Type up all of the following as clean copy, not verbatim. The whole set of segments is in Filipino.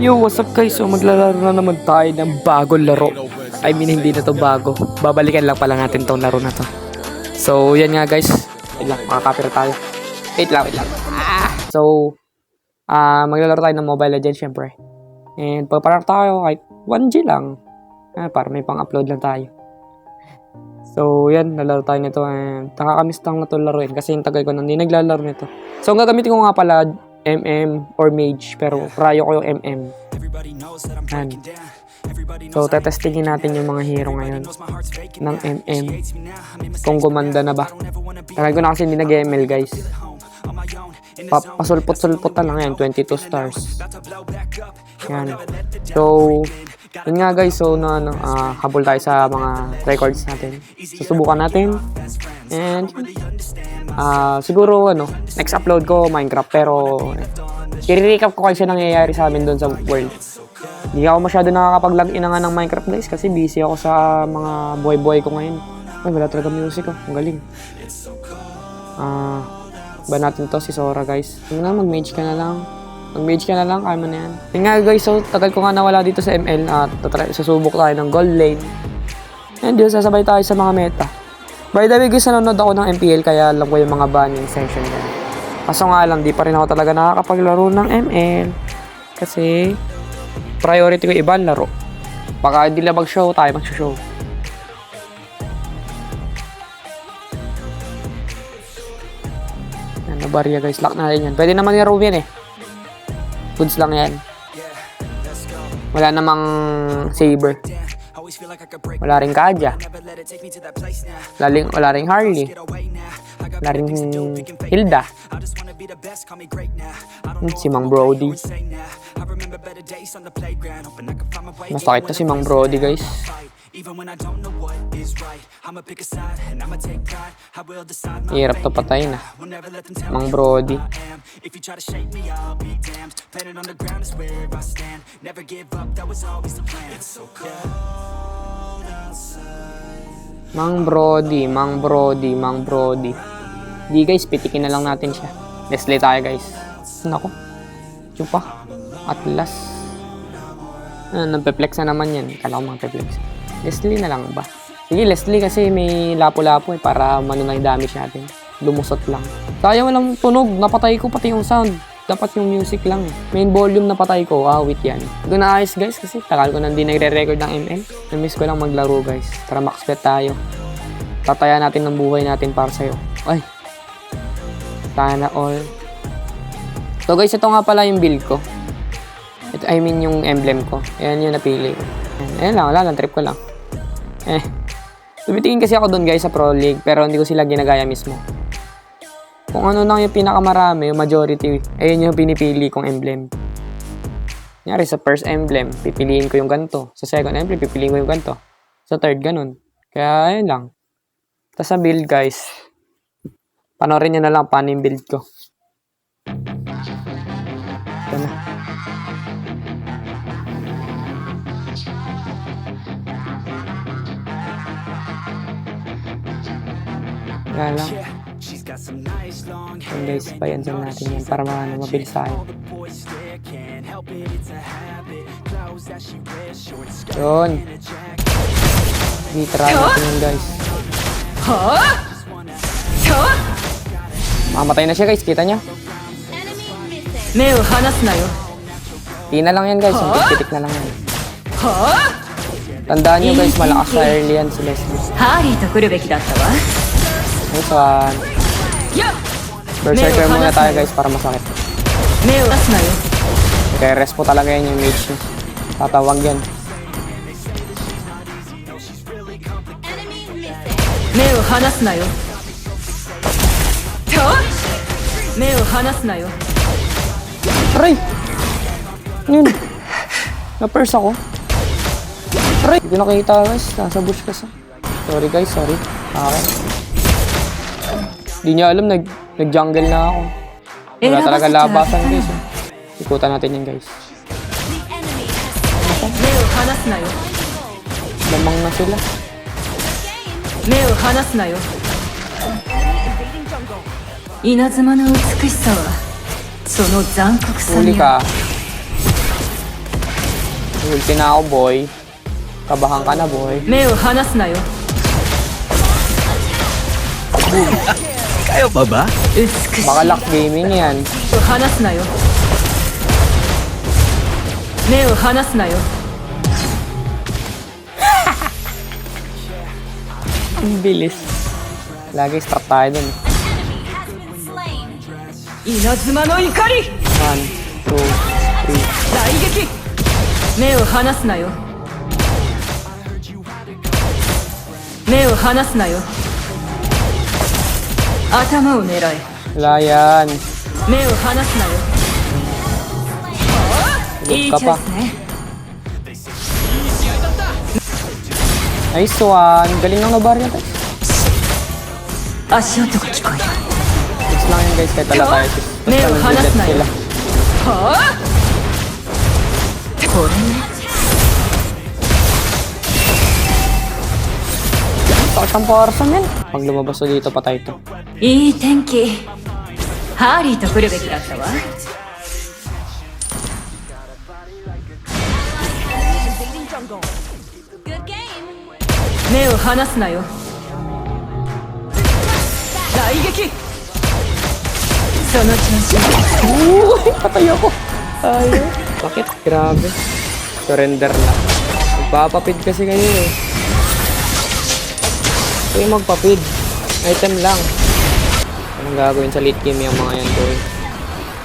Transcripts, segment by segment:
Yo, what's up guys? So maglalaro na naman tayo ng bagong laro. I mean, hindi na to bago. Babalikan lang pala natin tong laro na to. So, yan nga guys. Wait lang, makakapira tayo. Wait lang. So, maglalaro tayo ng Mobile Legends syempre. And pagparar tayo kahit 1G lang. Para may pang-upload lang tayo. So, yan, nalaro tayo nito. And nakakamiss lang na to laruin kasi yung tagal ko nang hindi naglalaro nito. So, ang gagamitin ko nga pala MM or Mage, pero prayo ko yung MM. Yan. So, tetestingin natin yung mga hero ngayon ng MM. Kung gumanda na ba. Tagal ko na kasi hindi nag-ML guys. Pasulpot-sulpot na lang yan, 22 stars. Yan. So, yun nga guys, so habol tayo sa mga records natin. Susubukan natin. And siguro next upload ko Minecraft, pero i-recap ko kasi nangyayari sa amin doon sa world. Hindi ako masyado nakakapag-login na nga ng Minecraft guys kasi busy ako sa mga boy ko ngayon. Ay, wala talaga music oh. Ang galing. Ba natin to si Sora guys. Mag-mage ka na lang. Mag-mage ka na lang, kaya mo na yan. Yun nga guys, so tagal ko nga nawala dito sa ML at susubok tayo ng gold lane. And yun, sasabay tayo sa mga meta. By the way guys, nanonood ako ng MPL kaya alam ko yung mga banning session yan. Kaso nga lang, di pa rin ako talaga nakakapaglaro ng ML. Kasi priority ko ibang laro. Baka hindi lang mag-show tayo, mag-show. Yan, nabarya guys, lock natin yan. Pwede naman i-roam yan eh. Goods lang yan. Wala namang saber. Wala ring Kaja. Wala ring Harley. Wala ring Hilda. Si Mang Brody. Masakit na si Mang Brody guys. Hirap to patayin ah. Mang Brody. Mang Brody. Di guys, pitikin na lang natin siya. Leslie tayo guys. Nako. Chupa. Atlas. Nagpe-flex na naman yan. Kala ko magpe-flex. Leslie na lang ba? Sige, Leslie kasi may lapo-lapo para na yung damage natin. Lumusot lang. Sayang walang tunog. Napatay ko pati yung sound. Dapat yung music lang. Main volume napatay ko. Wait yan. Hindi na ayos guys kasi tagal ko nang di nagre-record ng ML. Na-miss ko lang maglaro guys. Tara max bet tayo. Tataya natin ng buhay natin para sa'yo. Ay. Sana all. So guys, ito nga pala yung build ko. Ito, I mean yung emblem ko. Ayan yung napili ko. Ayan lang, wala lang. Trip ko lang. Tumitingin kasi ako doon guys sa Pro League. Pero hindi ko sila ginagaya mismo. Kung ano lang yung pinakamarami, yung majority, ayun yung pinipili kong emblem. Kunyari sa first emblem, pipiliin ko yung ganito. Sa second emblem, pipiliin ko yung ganito. Sa third, ganun. Kaya ayun lang. Tapos sa build guys, panoorin nyo na lang paano yung build ko. Ito na. Kaya lang. And guys, bayansan natin yan para mabilis tayo. Yun. Try natin yun guys. Mamatay na siya guys, kita niya. Tina lang yan guys, ang pitik na lang yan. Tandaan nyo guys, malakas sa early yan si Leslie. Nice one. Berserker muna tayo guys para masakit. Okay, rest po talaga yan yung mage niya. Tatawag yan. Aray! Yun. Na-purse ako. Aray! Hindi ko nakita guys. Nasa bush kasi. Sorry guys, sorry. Okay. Hindi niya alam, nag-jungle na ako. Wala talaga labasan guys. Ikutan natin yan guys. Lamang na sila. 稲妻の美しさはその残酷さに Huli ka. Ulti na ako, boy. Kabahan ka na, boy. 目を離すなよ Kayo pa ba? 美しい Baka lock gaming yan. 目を離すなよ目を離すなよ Ang bilis. Lagi start tayo dun. 稲妻の怒り 1, 2, 3. 大撃目を離すなよ目を離すなよ頭を狙え Wala yan. 目を離すなよいいチ Tulog ka ャン pa. スね Nice one. Galing ng Nobar yan, guys. 足音が聞こえる It's lang yan, guys. Kahit wala tayo. May Basta uhanas nag-jet na yun. sila. はあこれね Takot ang porsa, men. Pag lumabas ko dito, patay to. いい天気ハーリーと来るべきだったわ 目を離すなよ大撃その調子 Uy, patay ako. Ayaw. Bakit? Grabe. Surrender na. Magpapapid kasi kayo eh. Kayo magpapid. Item lang. Anong gagawin sa late game yung mga yan, boy?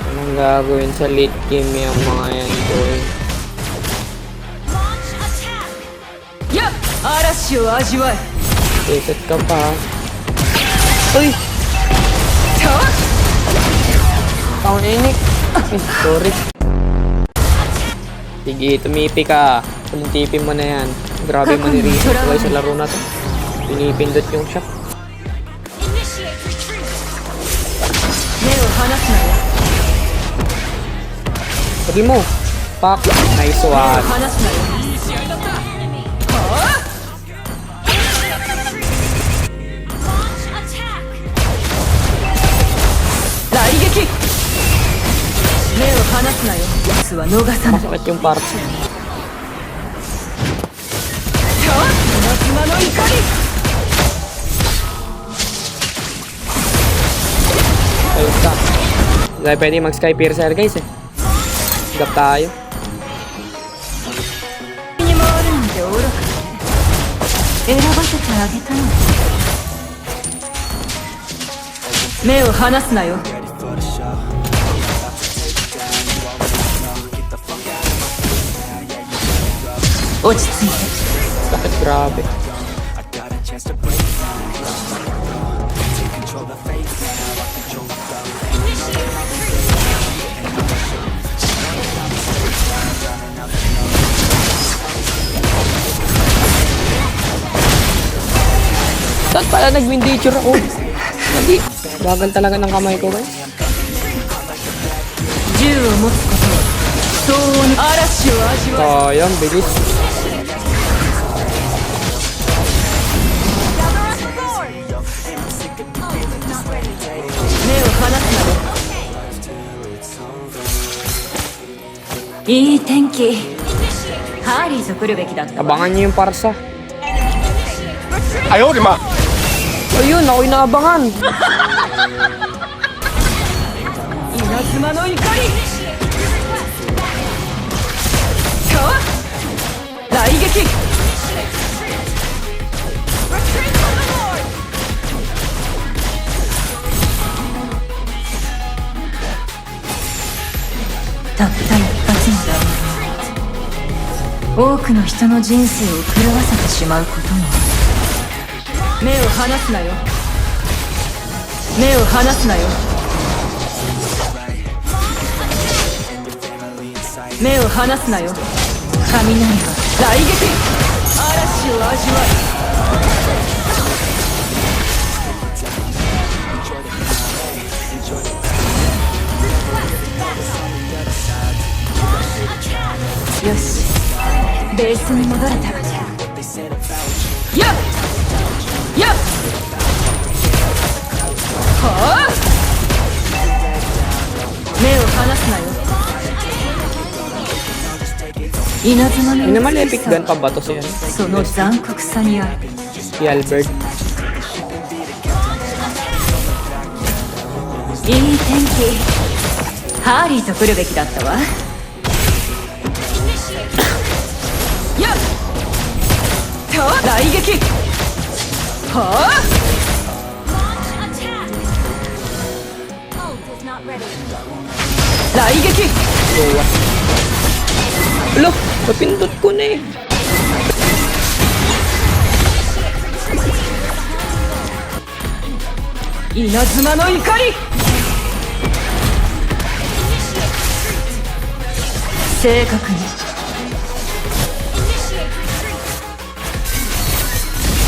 Anong gagawin sa late game yung mga yan, boy? やっ嵐を味わえ Reset ka pa. Uy! さあ Ang inik. Ay, sorry. Sige, tumipi ka. Tulintipin mo na yan. Grabe maniriso ko sa laro na to. Pinipindot yung shop. 目を離すなよ Sabi mo. Pak. Nice 目を one. 離すなよはあ大撃目を離すなよ明日は逃さない Masakit yung parts. さあ稲妻の怒り Ayos ka. Hindi tayo pwede mag-sky piercer, guys eh. Gap tayo. に回るなんて愚か選ばせてあげたの目を離すなよ落ち着いて Sakit, grabe. Saan pala nag-windature ako? Hindi. Bagal talaga ng kamay ko, guys. 銃を持つことは相応に嵐を味わえ Sayang, bilis.いい天気ハーリーと来るべきだったわ Abangan niyo yung parsa. Ayaw, di ma! Ayun, ako'y naabangan. 稲妻の怒りさあ大撃たった一発のダウン多くの人の人生を狂わせてしまうこともある目を離すなよ目を離すなよ目を離すなよ雷は大撃嵐を味わえよしベースに戻れたやっやっはあ目を離すなよ稲妻の Ano naman 美 epic しさ gun pa ba to siya? その残酷さにある。 Si Albert. いい天気。ハーリーと来るべきだったわ。やっと大撃。はあ。大撃。 Alo, napindot ko na eh.稲妻の怒り。正確に。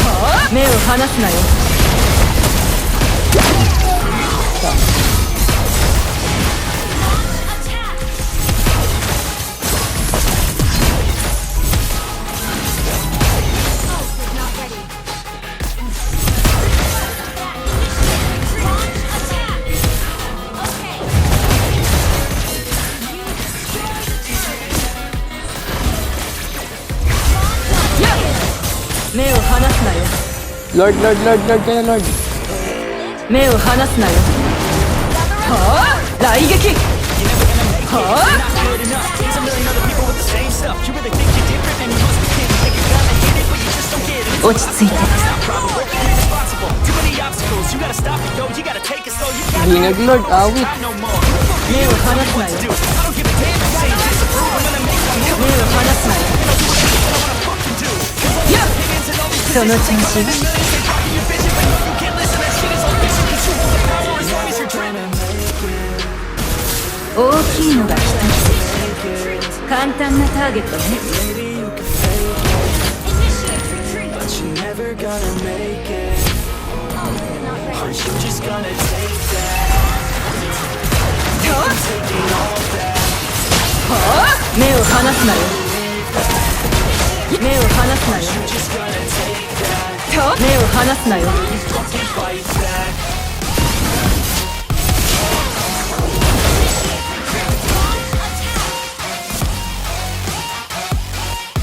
はあ。目を離すなよ。目を離すなよ。 Lord ka na, Lord. 目を離すなよ。はあ。大撃。はあ。落ち着いて。 Hindi nag-Lord, awit. 目を離すなよ。目を離すなよ。やっその調子。大きいのが一つ。簡単なターゲットね。目を離すなよ。目を離すなよ。目を離すなよ。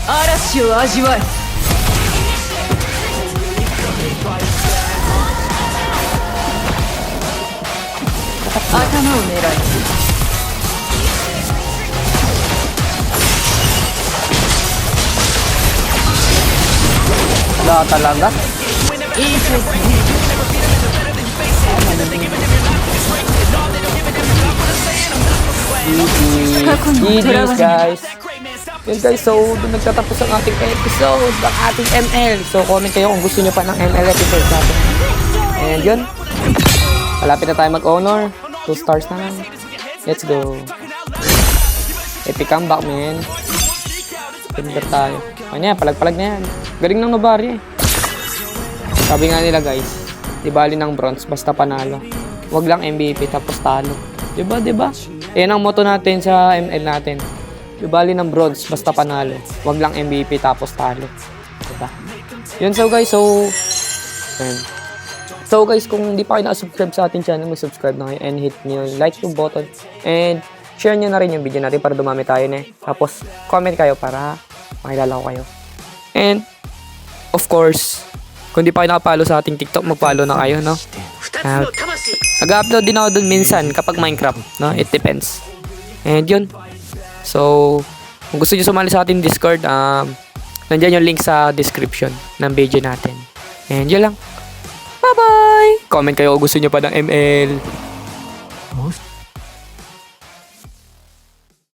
嵐を味わえ。頭を狙え。 Wala talaga. いいチョイスね。 GG's guys. Yun guys, so doon nagtatapos ang ating episode ng ating ML. So comment kayo kung gusto nyo pa ng ML episode natin. And yun, malapit na tayo mag-honor. 2 stars na lang. Let's go. Epic comeback, man. Ganda tayo. Ano yan, palag-palag na yan. Galing ng Nobari eh. Sabi nga nila guys, di bali ng bronze basta panalo. Wag lang MVP tapos talo. Diba, diba? Yan ang motto natin sa ML natin. Di bali ng bronze basta panalo. Wag lang MVP tapos talo. Diba? Yun, so guys, so yun. So guys, kung hindi pa kayo nakasubscribe sa ating channel, mag-subscribe na kayo and hit nyo yung like yung button and share nyo na rin yung video natin para dumami tayo na. Tapos comment kayo para makilala ko kayo. And of course, kung di pa kayo nakapalo sa ating TikTok, mag-follow na kayo, no? Nag-upload din ako dun minsan kapag Minecraft, no? It depends. And yun. So, kung gusto nyo sumali sa ating Discord, nandyan yung link sa description ng video natin. And yun lang. Bye-bye! Comment kayo kung gusto nyo pa ng ML.